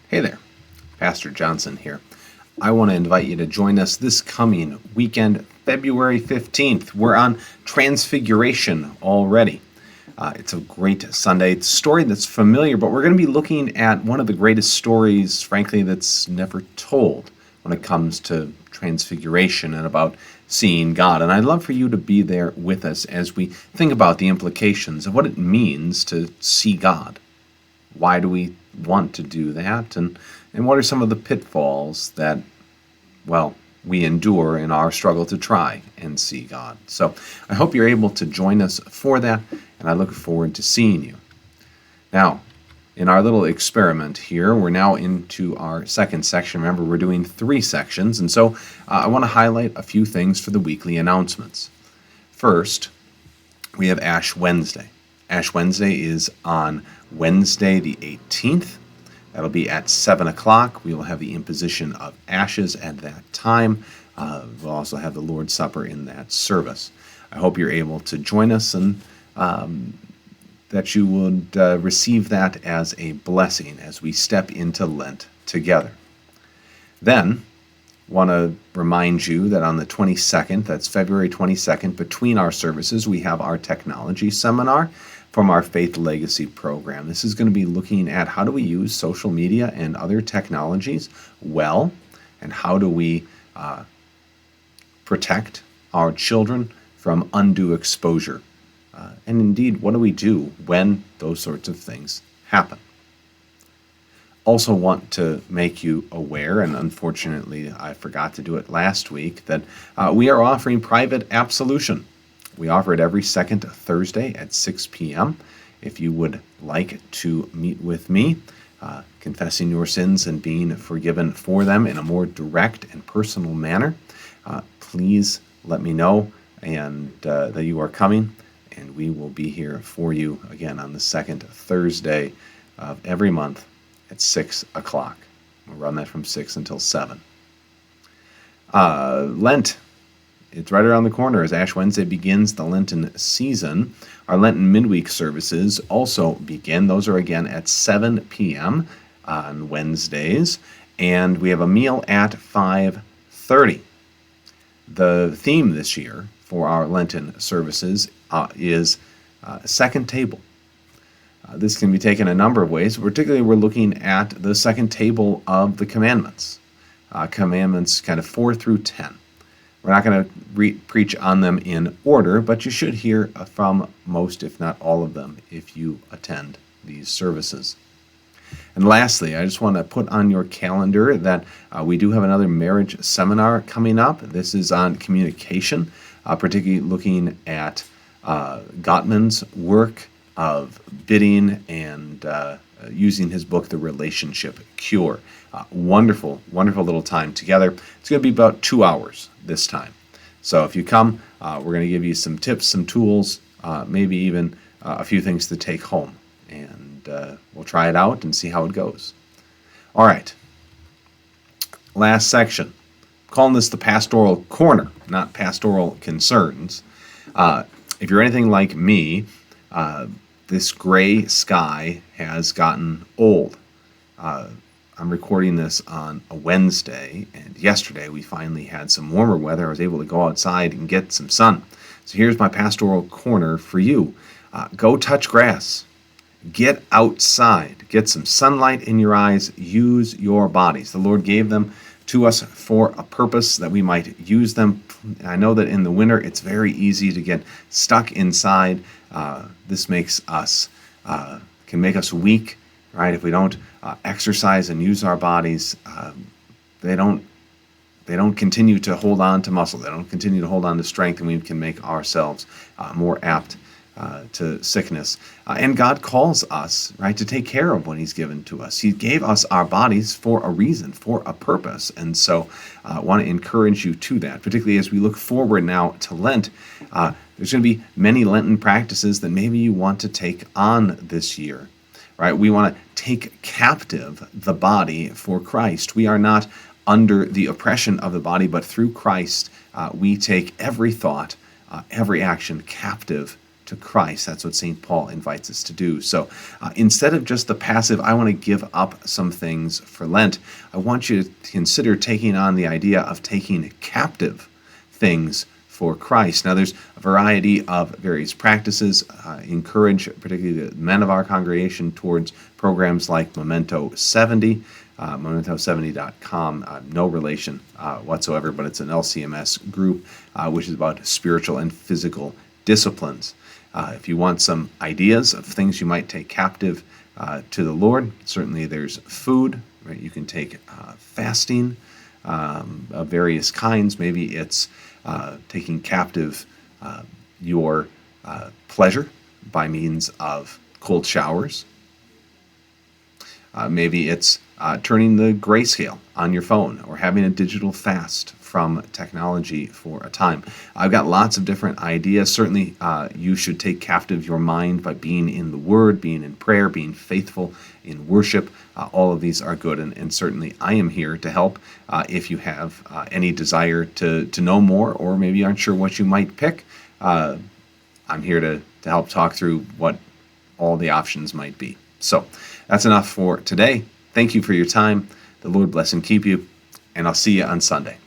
Hey there, Pastor Johnson here. I want to invite you to join us this coming weekend, February 15th. We're on Transfiguration already. It's a great Sunday. It's a story that's familiar, but we're going to be looking at one of the greatest stories, frankly, that's never told when it comes to Transfiguration and about seeing God. And I'd love for you to be there with us as we think about the implications of what it means to see God. Why do we want to do that? And what are some of the pitfalls that, well, we endure in our struggle to try and see God? So I hope you're able to join us for that, and I look forward to seeing you. Now, in our little experiment here, we're now into our second section. Remember, we're doing 3 sections, and so I want to highlight a few things for the weekly announcements. First, we have Ash Wednesday. Ash Wednesday is on Wednesday the 18th. That'll be at 7 o'clock. We will have the imposition of ashes at that time. We'll also have the Lord's Supper in that service. I hope you're able to join us and that you would receive that as a blessing as we step into Lent together. Then, want to remind you that on the 22nd, that's February 22nd, between our services, we have our technology seminar from our Faith Legacy program. This is going to be looking at how do we use social media and other technologies well, and how do we protect our children from undue exposure. And indeed, what do we do when those sorts of things happen? Also want to make you aware, and unfortunately I forgot to do it last week, that we are offering private absolution. We offer it every second Thursday at 6 p.m. If you would like to meet with me, confessing your sins and being forgiven for them in a more direct and personal manner, please let me know and that you are coming, and we will be here for you again on the second Thursday of every month at 6 o'clock. We'll run that from 6 until 7. Lent. It's right around the corner as Ash Wednesday begins the Lenten season. Our Lenten midweek services also begin. Those are again at 7 p.m. on Wednesdays, and we have a meal at 5:30. The theme this year for our Lenten services is second table. This can be taken a number of ways. Particularly, we're looking at the second table of the commandments. Commandments kind of 4 through 10. We're not going to preach on them in order, but you should hear from most, if not all of them, if you attend these services. And lastly, I just want to put on your calendar that we do have another marriage seminar coming up. This is on communication, particularly looking at Gottman's work of bidding and using his book, The Relationship Cure. Wonderful, wonderful little time together. It's going to be about 2 hours this time. So if you come, we're going to give you some tips, some tools, maybe even a few things to take home. And we'll try it out and see how it goes. All right. Last section. I'm calling this the Pastoral Corner, not Pastoral Concerns. If you're anything like me, this gray sky has gotten old. I'm recording this on a Wednesday, and yesterday we finally had some warmer weather. I was able to go outside and get some sun. So here's my pastoral corner for you. Go touch grass. Get outside. Get some sunlight in your eyes. Use your bodies. The Lord gave them to us for a purpose that we might use them. I know that in the winter it's very easy to get stuck inside. This makes us, can make us weak, right? If we don't exercise and use our bodies, they don't continue to hold on to muscle. They don't continue to hold on to strength, and we can make ourselves more apt to sickness. And God calls us, right, to take care of what He's given to us. He gave us our bodies for a reason, for a purpose. And so I want to encourage you to that, particularly as we look forward now to Lent. There's going to be many Lenten practices that maybe you want to take on this year, right? We want to take captive the body for Christ. We are not under the oppression of the body, but through Christ, we take every thought, every action captive to Christ. That's what St. Paul invites us to do. So instead of just the passive, I want to give up some things for Lent, I want you to consider taking on the idea of taking captive things for Christ. Now, there's a variety of various practices. Encourage particularly the men of our congregation towards programs like Memento 70, memento70.com. No relation whatsoever, but it's an LCMS group which is about spiritual and physical disciplines. If you want some ideas of things you might take captive to the Lord, certainly there's food. Right? You can take fasting of various kinds. Maybe it's taking captive your pleasure by means of cold showers. Maybe it's turning the grayscale on your phone or having a digital fast from technology for a time. I've got lots of different ideas. Certainly, you should take captive your mind by being in the Word, being in prayer, being faithful in worship. All of these are good, and certainly I am here to help if you have any desire to know more, or maybe aren't sure what you might pick. I'm here to help talk through what all the options might be. So that's enough for today. Thank you for your time. The Lord bless and keep you, and I'll see you on Sunday.